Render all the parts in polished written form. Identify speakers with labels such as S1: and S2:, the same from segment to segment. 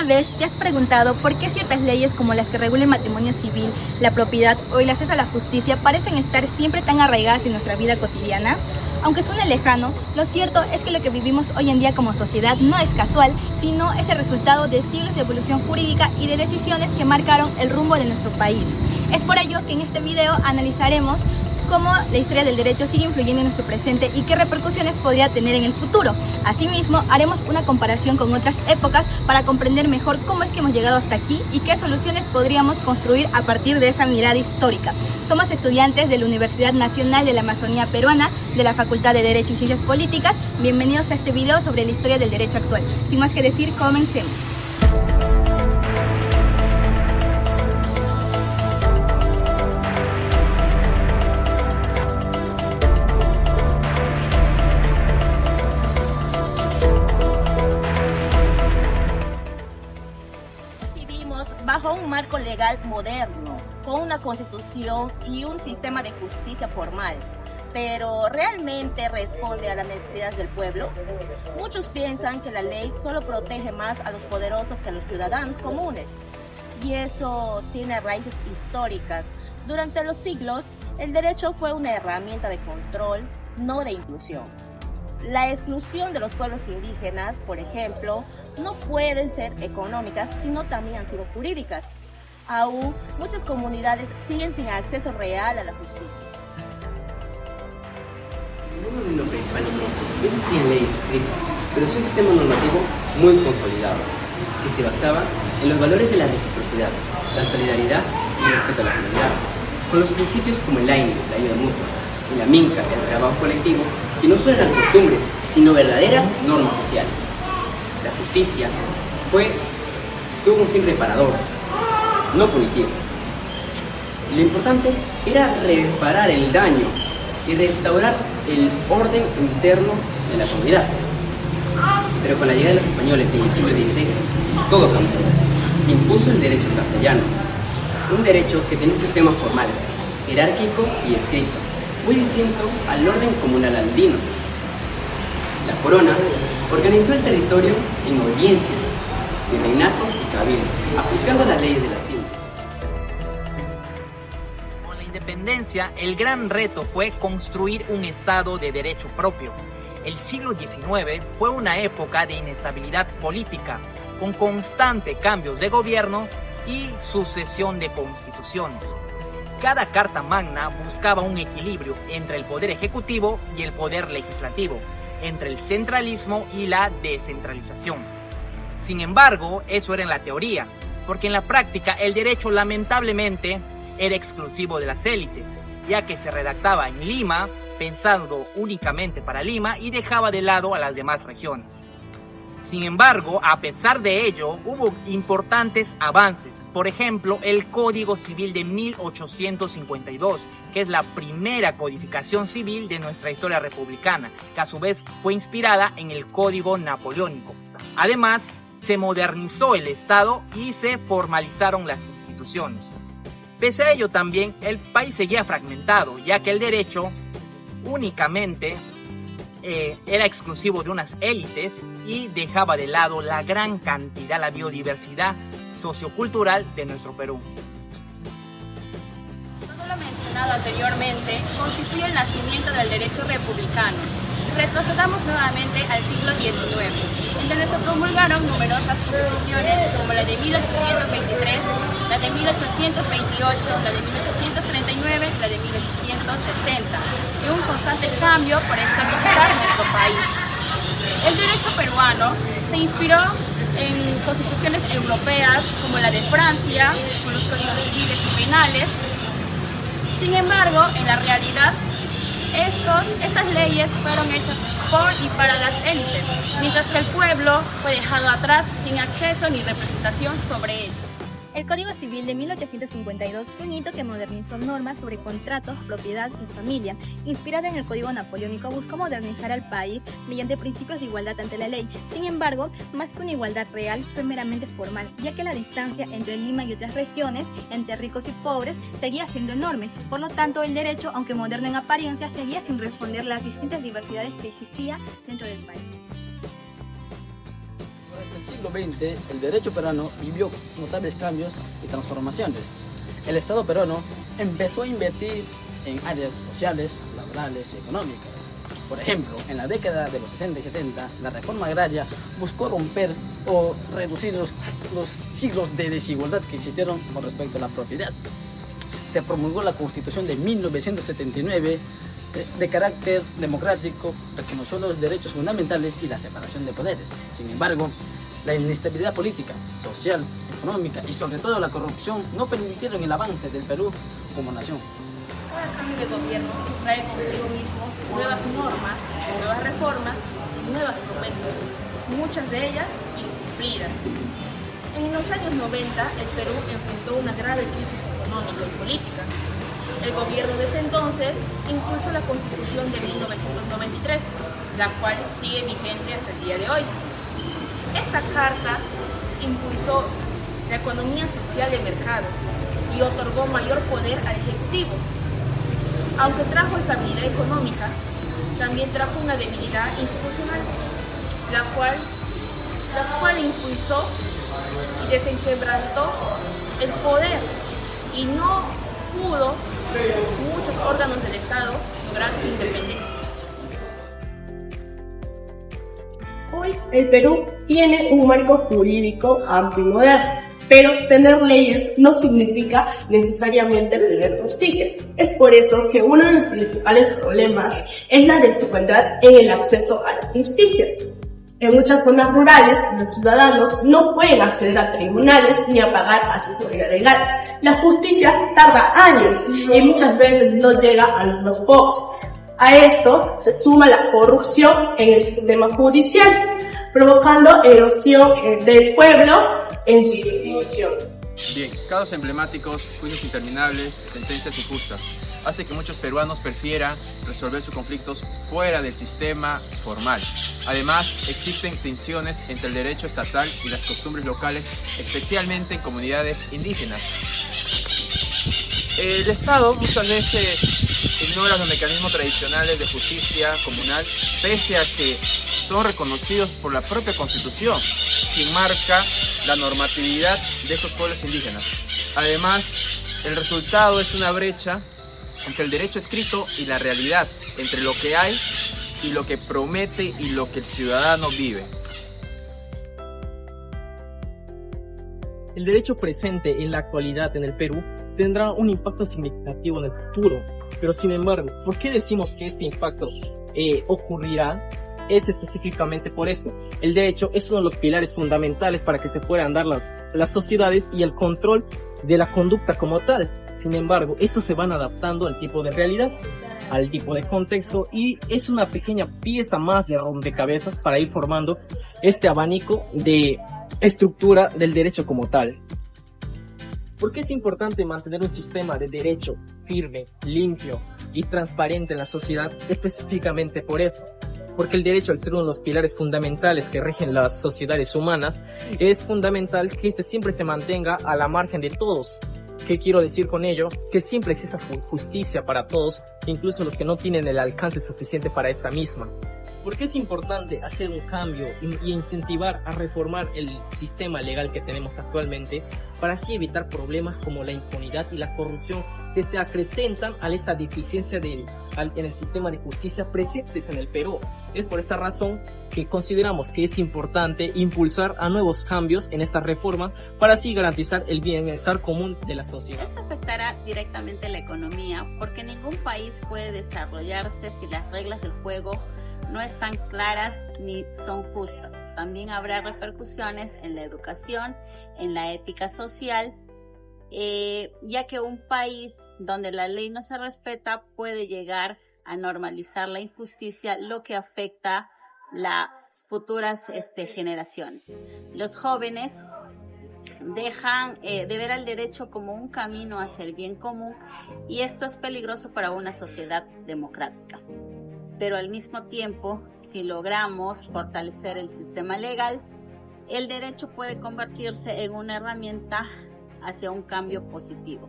S1: ¿Alguna vez te has preguntado por qué ciertas leyes como las que regulan el matrimonio civil, la propiedad o el acceso a la justicia parecen estar siempre tan arraigadas en nuestra vida cotidiana? Aunque suene lejano, lo cierto es que lo que vivimos hoy en día como sociedad no es casual, sino es el resultado de siglos de evolución jurídica y de decisiones que marcaron el rumbo de nuestro país. Es por ello que en este video analizaremos cómo la historia del derecho sigue influyendo en nuestro presente y qué repercusiones podría tener en el futuro. Asimismo, haremos una comparación con otras épocas para comprender mejor cómo es que hemos llegado hasta aquí y qué soluciones podríamos construir a partir de esa mirada histórica. Somos estudiantes de la Universidad Nacional de la Amazonía Peruana, de la Facultad de Derecho y Ciencias Políticas. Bienvenidos a este video sobre la historia del derecho actual. Sin más que decir, comencemos.
S2: Bajo un marco legal moderno, con una constitución y un sistema de justicia formal, pero ¿realmente responde a las necesidades del pueblo? Muchos piensan que la ley solo protege más a los poderosos que a los ciudadanos comunes, y eso tiene raíces históricas. Durante los siglos, el derecho fue una herramienta de control, no de inclusión. La exclusión de los pueblos indígenas, por ejemplo, no pueden ser económicas, sino también han sido jurídicas. Aún, muchas comunidades siguen sin acceso real a la justicia.
S3: En el mundo prehispánico no existían leyes escritas, pero sí un sistema normativo muy consolidado, que se basaba en los valores de la reciprocidad, la solidaridad y el respeto a la comunidad, con los principios como el AINE, la ayuda mutua, y la minca, el trabajo colectivo, que no solo eran costumbres, sino verdaderas normas sociales. La justicia tuvo un fin reparador, no punitivo. Lo importante era reparar el daño y restaurar el orden interno de la comunidad. Pero con la llegada de los españoles en el siglo XVI, todo cambió. Se impuso el derecho castellano, un derecho que tenía un sistema formal, jerárquico y escrito, muy distinto al orden comunal andino. La corona organizó el territorio en audiencias, virreinatos y cabildos, aplicando las leyes de las Indias.
S4: Con la independencia, el gran reto fue construir un Estado de derecho propio. El siglo XIX fue una época de inestabilidad política, con constantes cambios de gobierno y sucesión de constituciones. Cada Carta Magna buscaba un equilibrio entre el poder ejecutivo y el poder legislativo, entre el centralismo y la descentralización. Sin embargo, eso era en la teoría, porque en la práctica el derecho lamentablemente era exclusivo de las élites, ya que se redactaba en Lima, pensando únicamente para Lima y dejaba de lado a las demás regiones. Sin embargo, a pesar de ello, hubo importantes avances. Por ejemplo, el Código Civil de 1852, que es la primera codificación civil de nuestra historia republicana, que a su vez fue inspirada en el Código Napoleónico. Además, se modernizó el Estado y se formalizaron las instituciones. Pese a ello también, el país seguía fragmentado, ya que el derecho únicamente era exclusivo de unas élites y dejaba de lado la gran cantidad, la biodiversidad sociocultural de nuestro Perú.
S2: Todo lo mencionado anteriormente constituye el nacimiento del derecho republicano. Retrocedamos nuevamente al siglo XIX, donde se promulgaron numerosas constituciones como la de 1823, la de 1828, la de 1839, la de 1860, y un constante cambio para estabilizar nuestro país. El derecho peruano se inspiró en constituciones europeas como la de Francia, con los códigos civiles y penales. Sin embargo, en la realidad, estas leyes fueron hechas por y para las élites, mientras que el pueblo fue dejado atrás sin acceso ni representación sobre ellos.
S1: El Código Civil de 1852 fue un hito que modernizó normas sobre contratos, propiedad y familia. Inspirado en el Código Napoleónico, buscó modernizar al país mediante principios de igualdad ante la ley. Sin embargo, más que una igualdad real, fue meramente formal, ya que la distancia entre Lima y otras regiones, entre ricos y pobres, seguía siendo enorme. Por lo tanto, el derecho, aunque moderno en apariencia, seguía sin responder las distintas diversidades que existían dentro del país.
S5: Durante el siglo siglo XX, el derecho peruano vivió notables cambios y transformaciones. El Estado peruano empezó a invertir en áreas sociales, laborales y económicas. Por ejemplo, en la década de los 60 y 70, la reforma agraria buscó romper o reducir los siglos de desigualdad que existieron con respecto a la propiedad. Se promulgó la Constitución de 1979 de carácter democrático, reconoció los derechos fundamentales y la separación de poderes. Sin embargo, la inestabilidad política, social, económica y sobre todo la corrupción no permitieron el avance del Perú como nación.
S2: Cada cambio de gobierno trae consigo mismo nuevas normas, nuevas reformas y nuevas promesas, muchas de ellas incumplidas. En los años 90, el Perú enfrentó una grave crisis económica y política. El gobierno de ese entonces impulsó la Constitución de 1993, la cual sigue vigente hasta el día de hoy. Esta carta impulsó la economía social de mercado y otorgó mayor poder al Ejecutivo. Aunque trajo estabilidad económica, también trajo una debilidad institucional, la cual impulsó y desenquebrantó el poder y no pudo muchos órganos del Estado lograr su independencia.
S6: Hoy el Perú tiene un marco jurídico amplio y moderno, pero tener leyes no significa necesariamente tener justicia. Es por eso que uno de los principales problemas es la desigualdad en el acceso a la justicia. En muchas zonas rurales, los ciudadanos no pueden acceder a tribunales ni a pagar asesoría legal. La justicia tarda años y muchas veces no llega a los pocos. A esto se suma la corrupción en el sistema judicial, provocando erosión del pueblo en sus instituciones.
S7: Bien, casos emblemáticos, juicios interminables, sentencias injustas, hace que muchos peruanos prefieran resolver sus conflictos fuera del sistema formal. Además, existen tensiones entre el derecho estatal y las costumbres locales, especialmente en comunidades indígenas. El Estado muchas veces ignora los mecanismos tradicionales de justicia comunal, pese a que son reconocidos por la propia Constitución, quien marca la normatividad de estos pueblos indígenas. Además, el resultado es una brecha entre el derecho escrito y la realidad, entre lo que hay y lo que promete y lo que el ciudadano vive.
S4: El derecho presente en la actualidad en el Perú tendrá un impacto significativo en el futuro, pero sin embargo, ¿por qué decimos que este impacto ocurrirá? Es específicamente por eso. El derecho es uno de los pilares fundamentales para que se puedan dar las sociedades y el control de la conducta como tal. Sin embargo, estos se van adaptando al tipo de realidad, al tipo de contexto, y es una pequeña pieza más de rompecabezas para ir formando este abanico de estructura del derecho como tal. ¿Por qué es importante mantener un sistema de derecho firme, limpio y transparente en la sociedad? Específicamente por eso. Porque el derecho, al ser uno de los pilares fundamentales que rigen las sociedades humanas, es fundamental que este siempre se mantenga a la margen de todos. ¿Qué quiero decir con ello? Que siempre exista justicia para todos, incluso los que no tienen el alcance suficiente para esta misma. ¿Por qué es importante hacer un cambio y incentivar a reformar el sistema legal que tenemos actualmente para así evitar problemas como la impunidad y la corrupción que se acrecentan a esta deficiencia en el sistema de justicia presentes en el Perú? Es por esta razón que consideramos que es importante impulsar a nuevos cambios en esta reforma para así garantizar el bienestar común de la sociedad.
S8: Esto afectará directamente la economía porque ningún país puede desarrollarse si las reglas del juego no están claras ni son justas. También habrá repercusiones en la educación, en la ética social, ya que un país donde la ley no se respeta puede llegar a normalizar la injusticia, lo que afecta las futuras generaciones. Los jóvenes dejan de ver al derecho como un camino hacia el bien común y esto es peligroso para una sociedad democrática. Pero al mismo tiempo, si logramos fortalecer el sistema legal, el derecho puede convertirse en una herramienta hacia un cambio positivo.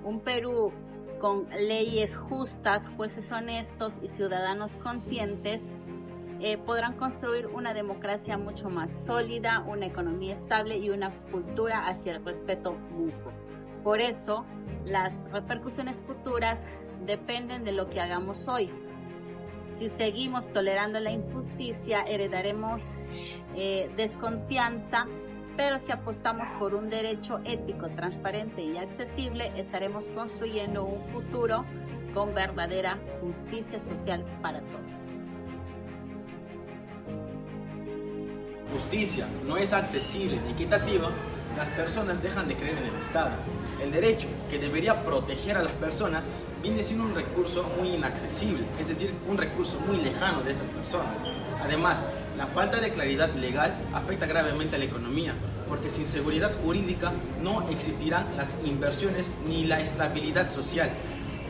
S8: Un Perú con leyes justas, jueces honestos y ciudadanos conscientes podrán construir una democracia mucho más sólida, una economía estable y una cultura hacia el respeto mutuo. Por eso, las repercusiones futuras dependen de lo que hagamos hoy. Si seguimos tolerando la injusticia, heredaremos desconfianza, pero si apostamos por un derecho ético, transparente y accesible, estaremos construyendo un futuro con verdadera justicia social para todos.
S9: Justicia no es accesible ni equitativa, las personas dejan de creer en el Estado. El derecho, que debería proteger a las personas, viene siendo un recurso muy inaccesible, es decir, un recurso muy lejano de estas personas. Además, la falta de claridad legal afecta gravemente a la economía, porque sin seguridad jurídica no existirán las inversiones ni la estabilidad social.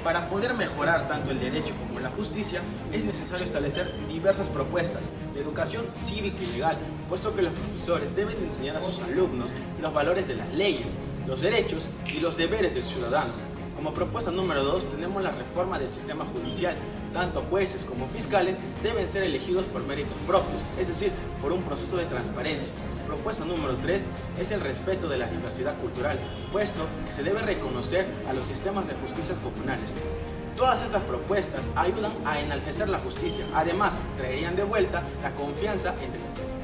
S9: Para poder mejorar tanto el derecho como la justicia, es necesario establecer diversas propuestas de educación cívica y legal, puesto que los profesores deben enseñar a sus alumnos los valores de las leyes, los derechos y los deberes del ciudadano. Como propuesta número 2 tenemos la reforma del sistema judicial. Tanto jueces como fiscales deben ser elegidos por méritos propios, es decir, por un proceso de transparencia. Propuesta número 3 es el respeto de la diversidad cultural, puesto que se debe reconocer a los sistemas de justicias comunales. Todas estas propuestas ayudan a enaltecer la justicia, además traerían de vuelta la confianza entre las instituciones.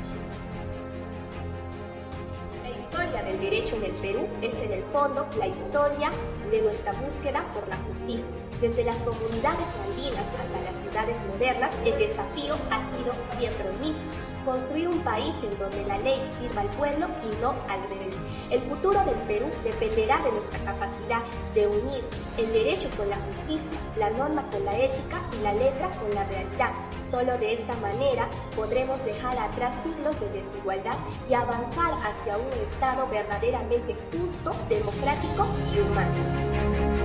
S10: La historia del derecho en el Perú es en el fondo la historia de nuestra búsqueda por la justicia. Desde las comunidades andinas hasta las ciudades modernas, el desafío ha sido siempre el mismo: construir un país en donde la ley sirva al pueblo y no al revés. El futuro del Perú dependerá de nuestra capacidad de unir el derecho con la justicia, la norma con la ética y la letra con la realidad. Solo de esta manera podremos dejar atrás siglos de desigualdad y avanzar hacia un Estado verdaderamente justo, democrático y humano.